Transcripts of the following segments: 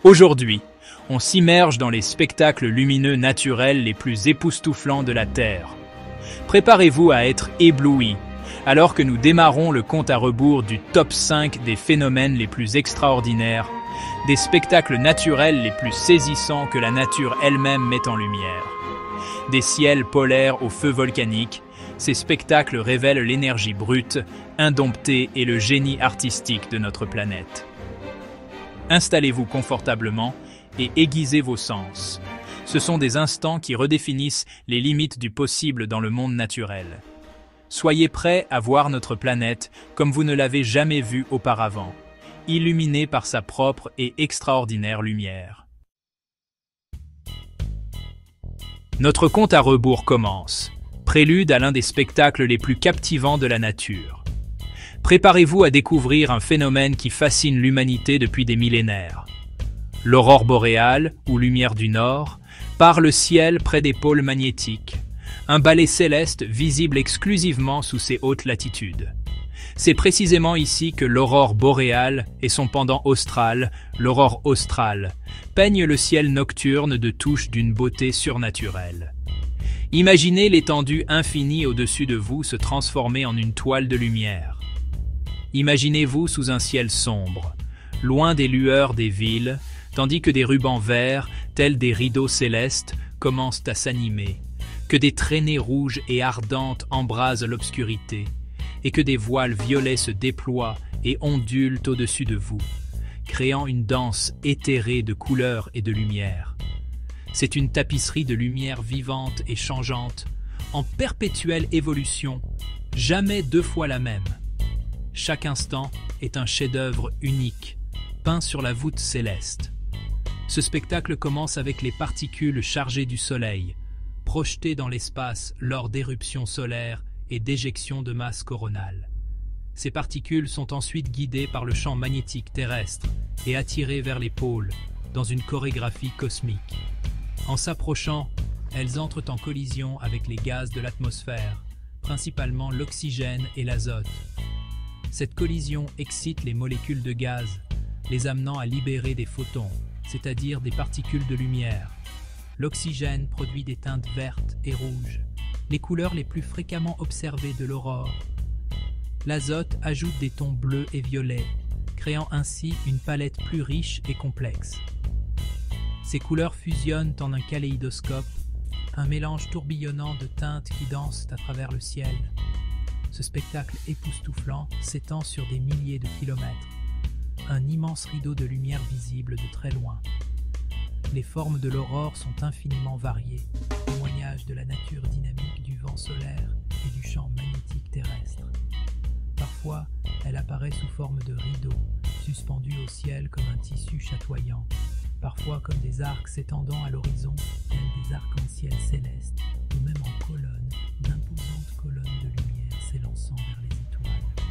Aujourd'hui, on s'immerge dans les spectacles lumineux naturels les plus époustouflants de la Terre. Préparez-vous à être éblouis, alors que nous démarrons le compte à rebours du top 5 des phénomènes les plus extraordinaires, des spectacles naturels les plus saisissants que la nature elle-même met en lumière. Des ciels polaires au feu volcanique, ces spectacles révèlent l'énergie brute, indomptée et le génie artistique de notre planète. Installez-vous confortablement et aiguisez vos sens. Ce sont des instants qui redéfinissent les limites du possible dans le monde naturel. Soyez prêts à voir notre planète comme vous ne l'avez jamais vue auparavant, illuminée par sa propre et extraordinaire lumière. Notre compte à rebours commence, prélude à l'un des spectacles les plus captivants de la nature. Préparez-vous à découvrir un phénomène qui fascine l'humanité depuis des millénaires. L'aurore boréale, ou lumière du Nord, part le ciel près des pôles magnétiques, un balai céleste visible exclusivement sous ces hautes latitudes. C'est précisément ici que l'aurore boréale et son pendant austral, l'aurore australe, peignent le ciel nocturne de touches d'une beauté surnaturelle. Imaginez l'étendue infinie au-dessus de vous se transformer en une toile de lumière. Imaginez-vous sous un ciel sombre, loin des lueurs des villes, tandis que des rubans verts, tels des rideaux célestes, commencent à s'animer, que des traînées rouges et ardentes embrasent l'obscurité, et que des voiles violets se déploient et ondulent au-dessus de vous, créant une danse éthérée de couleurs et de lumière. C'est une tapisserie de lumière vivante et changeante, en perpétuelle évolution, jamais deux fois la même. Chaque instant est un chef-d'œuvre unique, peint sur la voûte céleste. Ce spectacle commence avec les particules chargées du Soleil, projetées dans l'espace lors d'éruptions solaires et d'éjections de masse coronale. Ces particules sont ensuite guidées par le champ magnétique terrestre et attirées vers les pôles, dans une chorégraphie cosmique. En s'approchant, elles entrent en collision avec les gaz de l'atmosphère, principalement l'oxygène et l'azote. Cette collision excite les molécules de gaz, les amenant à libérer des photons, c'est-à-dire des particules de lumière. L'oxygène produit des teintes vertes et rouges, les couleurs les plus fréquemment observées de l'aurore. L'azote ajoute des tons bleus et violets, créant ainsi une palette plus riche et complexe. Ces couleurs fusionnent en un kaléidoscope, un mélange tourbillonnant de teintes qui dansent à travers le ciel. Ce spectacle époustouflant s'étend sur des milliers de kilomètres, un immense rideau de lumière visible de très loin. Les formes de l'aurore sont infiniment variées, témoignage de la nature dynamique du vent solaire et du champ magnétique terrestre. Parfois, elle apparaît sous forme de rideaux, suspendus au ciel comme un tissu chatoyant, parfois comme des arcs s'étendant à l'horizon, tels des arcs-en-ciel célestes, ou même en colonnes, d'imposantes colonnes de lumière s'élançant vers les étoiles.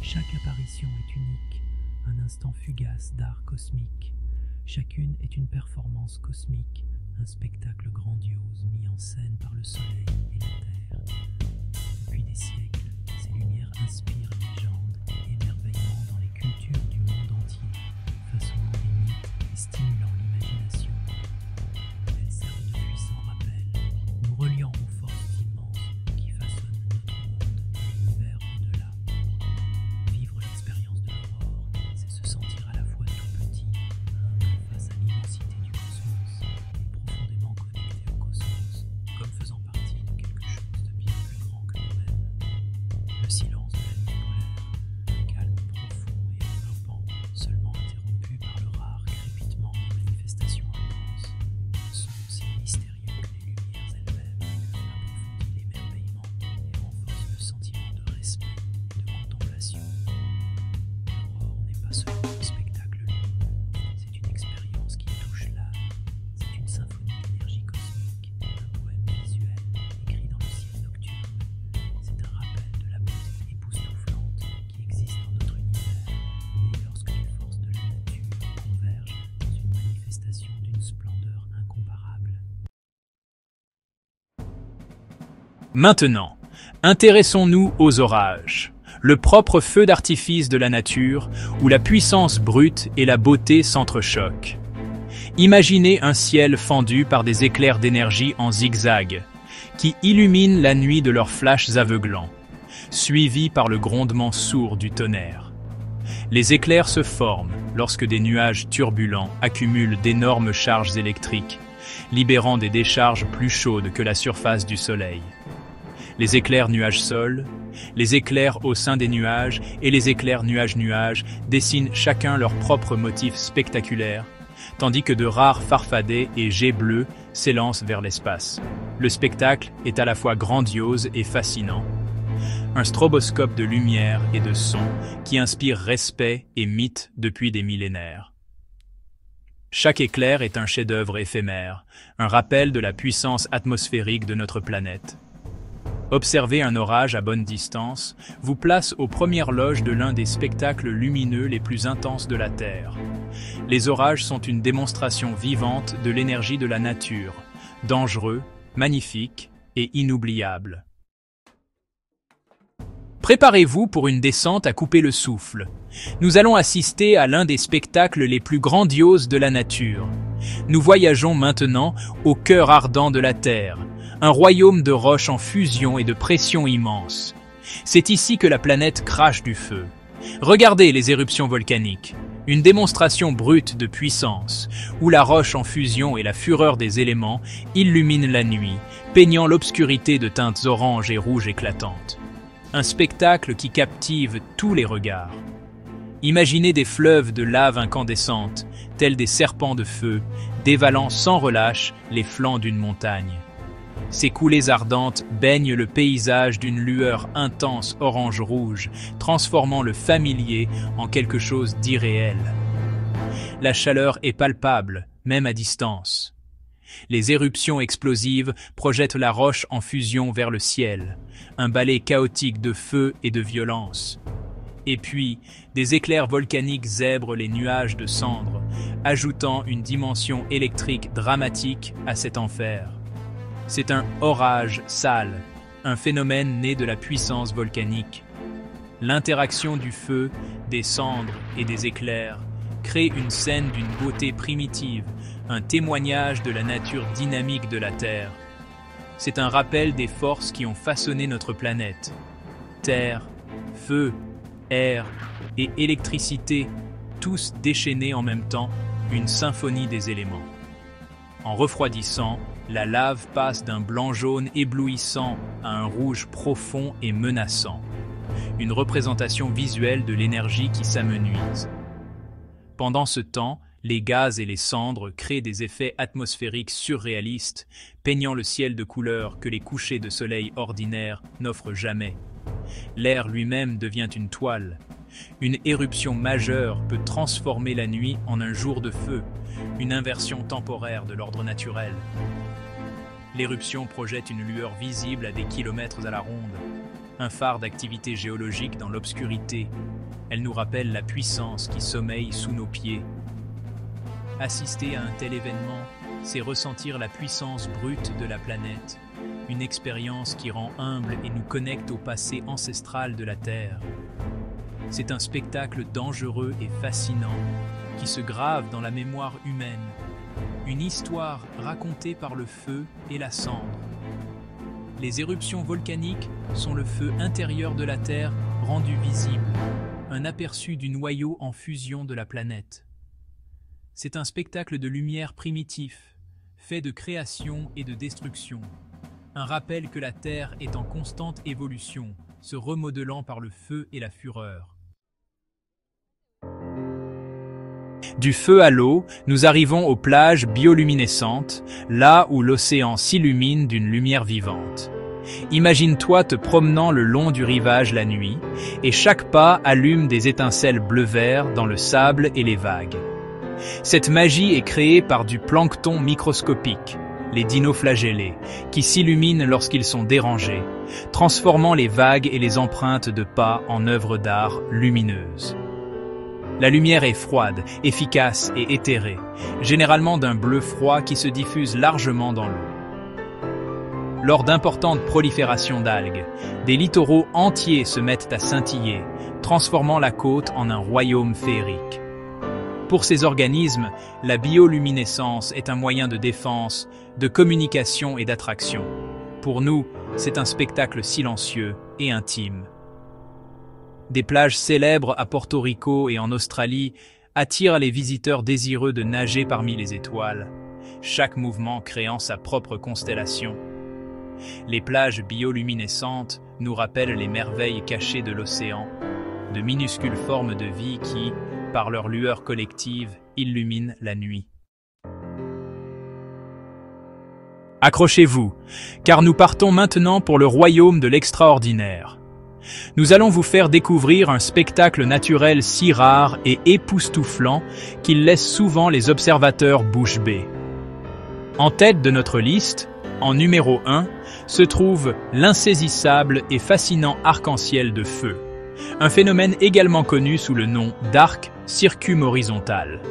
Chaque apparition est unique, un instant fugace d'art cosmique. Chacune est une performance cosmique, un spectacle grandiose mis en scène par le soleil et la terre. Depuis des siècles, ces lumières inspirent légende et émerveillement dans les cultures du monde entier, façonnant des mythes et stimulant l'imagination. Elles servent de puissants rappels, nous reliant aux forces immenses qui façonnent notre monde et l'univers au-delà. Vivre l'expérience de l'aurore, c'est se sentir à la fois tout petit, humble face à l'immensité du cosmos, et profondément connecté au cosmos, comme faisant partie de quelque chose de bien plus grand que nous-mêmes. Le silence de la nuit polaire, un calme profond et enveloppant, seulement interrompu par le rare crépitement des manifestations immenses. Un son aussi mystérieux que les lumières elles-mêmes approfondit l'émerveillement et renforce le sentiment de respect et de contemplation. L'aurore n'est pas seulement un spectacle lumineux, c'est une expérience qui touche l'âme. C'est une symphonie d'énergie cosmique, un poème visuel écrit dans le ciel nocturne. C'est un rappel de la beauté époustouflante qui existe dans notre univers, né lorsque les forces de la nature convergent dans une manifestation d'une splendeur incomparable. Maintenant, intéressons-nous aux orages. le propre feu d'artifice de la nature où la puissance brute et la beauté s'entrechoquent. Imaginez un ciel fendu par des éclairs d'énergie en zigzag, qui illuminent la nuit de leurs flashs aveuglants, suivis par le grondement sourd du tonnerre. Les éclairs se forment lorsque des nuages turbulents accumulent d'énormes charges électriques, libérant des décharges plus chaudes que la surface du Soleil. Les éclairs nuages-sol, les éclairs au sein des nuages et les éclairs nuages-nuages dessinent chacun leur propre motif spectaculaire, tandis que de rares farfadets et jets bleus s'élancent vers l'espace. Le spectacle est à la fois grandiose et fascinant. Un stroboscope de lumière et de son qui inspire respect et mythe depuis des millénaires. Chaque éclair est un chef-d'œuvre éphémère, un rappel de la puissance atmosphérique de notre planète. Observer un orage à bonne distance vous place aux premières loges de l'un des spectacles lumineux les plus intenses de la Terre. Les orages sont une démonstration vivante de l'énergie de la nature, dangereux, magnifique et inoubliable. Préparez-vous pour une descente à couper le souffle. Nous allons assister à l'un des spectacles les plus grandioses de la nature. Nous voyageons maintenant au cœur ardent de la Terre, un royaume de roches en fusion et de pression immense. C'est ici que la planète crache du feu. Regardez les éruptions volcaniques, une démonstration brute de puissance, où la roche en fusion et la fureur des éléments illuminent la nuit, peignant l'obscurité de teintes oranges et rouges éclatantes. Un spectacle qui captive tous les regards. Imaginez des fleuves de lave incandescente, tels des serpents de feu, dévalant sans relâche les flancs d'une montagne. Ces coulées ardentes baignent le paysage d'une lueur intense orange-rouge, transformant le familier en quelque chose d'irréel. La chaleur est palpable, même à distance. Les éruptions explosives projettent la roche en fusion vers le ciel, un ballet chaotique de feu et de violence. Et puis, des éclairs volcaniques zèbrent les nuages de cendres, ajoutant une dimension électrique dramatique à cet enfer. C'est un orage sale, un phénomène né de la puissance volcanique. L'interaction du feu, des cendres et des éclairs crée une scène d'une beauté primitive, un témoignage de la nature dynamique de la Terre. C'est un rappel des forces qui ont façonné notre planète. Terre, feu, air et électricité, tous déchaînés en même temps, une symphonie des éléments. En refroidissant, la lave passe d'un blanc-jaune éblouissant à un rouge profond et menaçant. Une représentation visuelle de l'énergie qui s'amenuise. Pendant ce temps, les gaz et les cendres créent des effets atmosphériques surréalistes, peignant le ciel de couleurs que les couchers de soleil ordinaires n'offrent jamais. L'air lui-même devient une toile. Une éruption majeure peut transformer la nuit en un jour de feu, une inversion temporaire de l'ordre naturel. L'éruption projette une lueur visible à des kilomètres à la ronde, un phare d'activité géologique dans l'obscurité. Elle nous rappelle la puissance qui sommeille sous nos pieds. Assister à un tel événement, c'est ressentir la puissance brute de la planète, une expérience qui rend humble et nous connecte au passé ancestral de la Terre. C'est un spectacle dangereux et fascinant qui se grave dans la mémoire humaine, une histoire racontée par le feu et la cendre. Les éruptions volcaniques sont le feu intérieur de la Terre rendu visible, un aperçu du noyau en fusion de la planète. C'est un spectacle de lumière primitif, fait de création et de destruction. Un rappel que la Terre est en constante évolution, se remodelant par le feu et la fureur. Du feu à l'eau, nous arrivons aux plages bioluminescentes, là où l'océan s'illumine d'une lumière vivante. Imagine-toi te promenant le long du rivage la nuit, et chaque pas allume des étincelles bleu-vert dans le sable et les vagues. Cette magie est créée par du plancton microscopique, les dinoflagellés, qui s'illuminent lorsqu'ils sont dérangés, transformant les vagues et les empreintes de pas en œuvres d'art lumineuses. La lumière est froide, efficace et éthérée, généralement d'un bleu froid qui se diffuse largement dans l'eau. lors d'importantes proliférations d'algues, des littoraux entiers se mettent à scintiller, transformant la côte en un royaume féerique. Pour ces organismes, la bioluminescence est un moyen de défense, de communication et d'attraction. Pour nous, c'est un spectacle silencieux et intime. Des plages célèbres à Porto Rico et en Australie attirent les visiteurs désireux de nager parmi les étoiles, chaque mouvement créant sa propre constellation. Les plages bioluminescentes nous rappellent les merveilles cachées de l'océan, de minuscules formes de vie qui, par leur lueur collective, illuminent la nuit. Accrochez-vous, car nous partons maintenant pour le royaume de l'extraordinaire. Nous allons vous faire découvrir un spectacle naturel si rare et époustouflant qu'il laisse souvent les observateurs bouche bée. En tête de notre liste, en numéro 1, se trouve l'insaisissable et fascinant arc-en-ciel de feu, un phénomène également connu sous le nom d'arc circumhorizontal.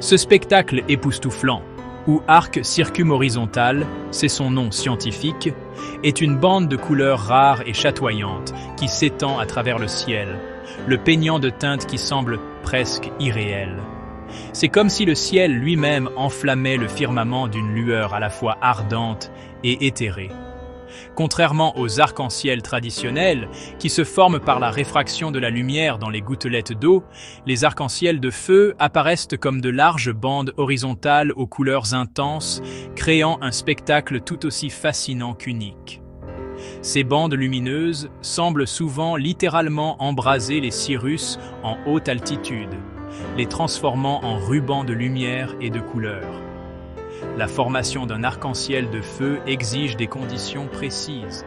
Ce spectacle époustouflant, ou arc circumhorizontal, c'est son nom scientifique, est une bande de couleurs rares et chatoyantes qui s'étend à travers le ciel, le peignant de teintes qui semblent presque irréelles. C'est comme si le ciel lui-même enflammait le firmament d'une lueur à la fois ardente et éthérée. Contrairement aux arcs-en-ciel traditionnels, qui se forment par la réfraction de la lumière dans les gouttelettes d'eau, les arcs-en-ciel de feu apparaissent comme de larges bandes horizontales aux couleurs intenses, créant un spectacle tout aussi fascinant qu'unique. Ces bandes lumineuses semblent souvent littéralement embraser les cirrus en haute altitude, les transformant en rubans de lumière et de couleurs. La formation d'un arc-en-ciel de feu exige des conditions précises,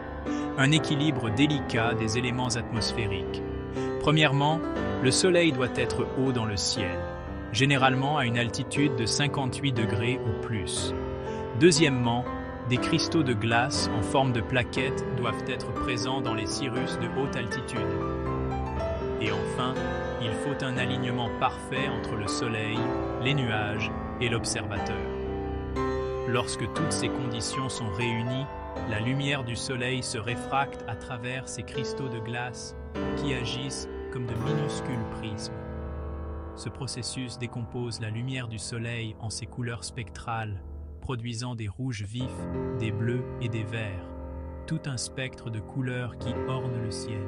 un équilibre délicat des éléments atmosphériques. Premièrement, le soleil doit être haut dans le ciel, généralement à une altitude de 58 degrés ou plus. Deuxièmement, des cristaux de glace en forme de plaquettes doivent être présents dans les cirrus de haute altitude. Et enfin, il faut un alignement parfait entre le soleil, les nuages et l'observateur. Lorsque toutes ces conditions sont réunies, la lumière du soleil se réfracte à travers ces cristaux de glace qui agissent comme de minuscules prismes. Ce processus décompose la lumière du soleil en ses couleurs spectrales, produisant des rouges vifs, des bleus et des verts, tout un spectre de couleurs qui orne le ciel.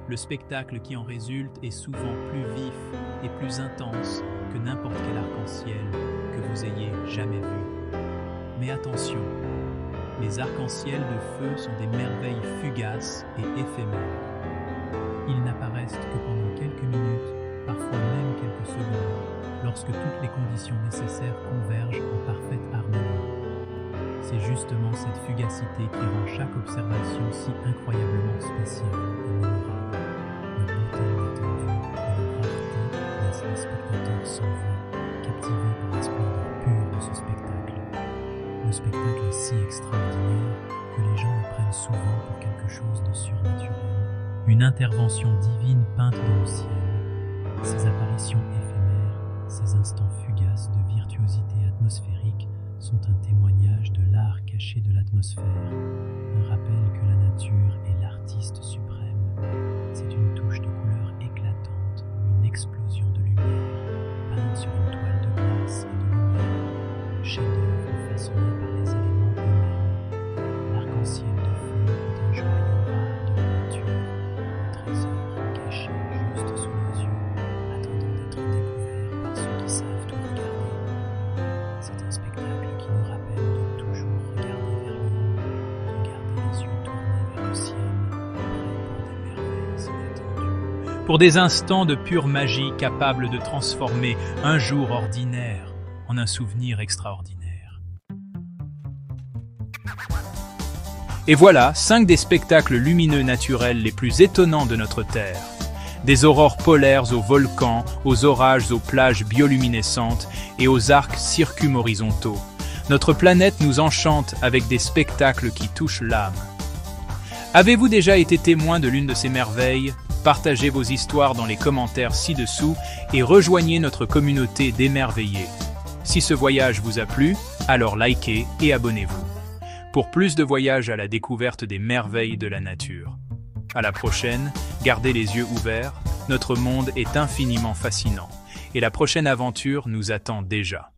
Le spectacle qui en résulte est souvent plus vif et plus intense que n'importe quel arc-en-ciel que vous ayez jamais vu. Mais attention, les arcs-en-ciel de feu sont des merveilles fugaces et éphémères. Ils n'apparaissent que pendant quelques minutes, parfois même quelques secondes, lorsque toutes les conditions nécessaires convergent en parfaite harmonie. C'est justement cette fugacité qui rend chaque observation si incroyablement spéciale et mémorable. Leur beauté inattendue et leur rareté laissent les spectateurs sans voix, captivés par la splendeur pure de ce spectacle. Le spectacle est si extraordinaire que les gens le prennent souvent pour quelque chose de surnaturel, une intervention divine peinte dans le ciel. Ces apparitions éphémères, ces instants fugaces de virtuosité atmosphérique sont un témoignage de l'art caché de l'atmosphère, un rappel que la nature est l'artiste suprême. C'est une touche de couleur éclatante, une explosion de lumière, peinte sur une toile de glace et de lumière, chef-d'œuvre façonné par les éléments eux-mêmes. L'arc-en-ciel de feu est un joyau rare de la nature, un trésor caché juste sous nos yeux, attendant d'être découvert par ceux qui savent tout regarder. C'est un spectacle qui nous rappelle de toujours regarder vers le haut, de garder les yeux tournés vers le ciel, prêts pour des merveilles inattendues. Pour des instants de pure magie capables de transformer un jour ordinaire en un souvenir extraordinaire. Et voilà 5 des spectacles lumineux naturels les plus étonnants de notre Terre. Des aurores polaires aux volcans, aux orages aux plages bioluminescentes et aux arcs circumhorizontaux. Notre planète nous enchante avec des spectacles qui touchent l'âme. Avez-vous déjà été témoin de l'une de ces merveilles? Partagez vos histoires dans les commentaires ci-dessous et rejoignez notre communauté d'émerveillés. Si ce voyage vous a plu, alors likez et abonnez-vous. pour plus de voyages à la découverte des merveilles de la nature. À la prochaine, gardez les yeux ouverts, notre monde est infiniment fascinant, et la prochaine aventure nous attend déjà.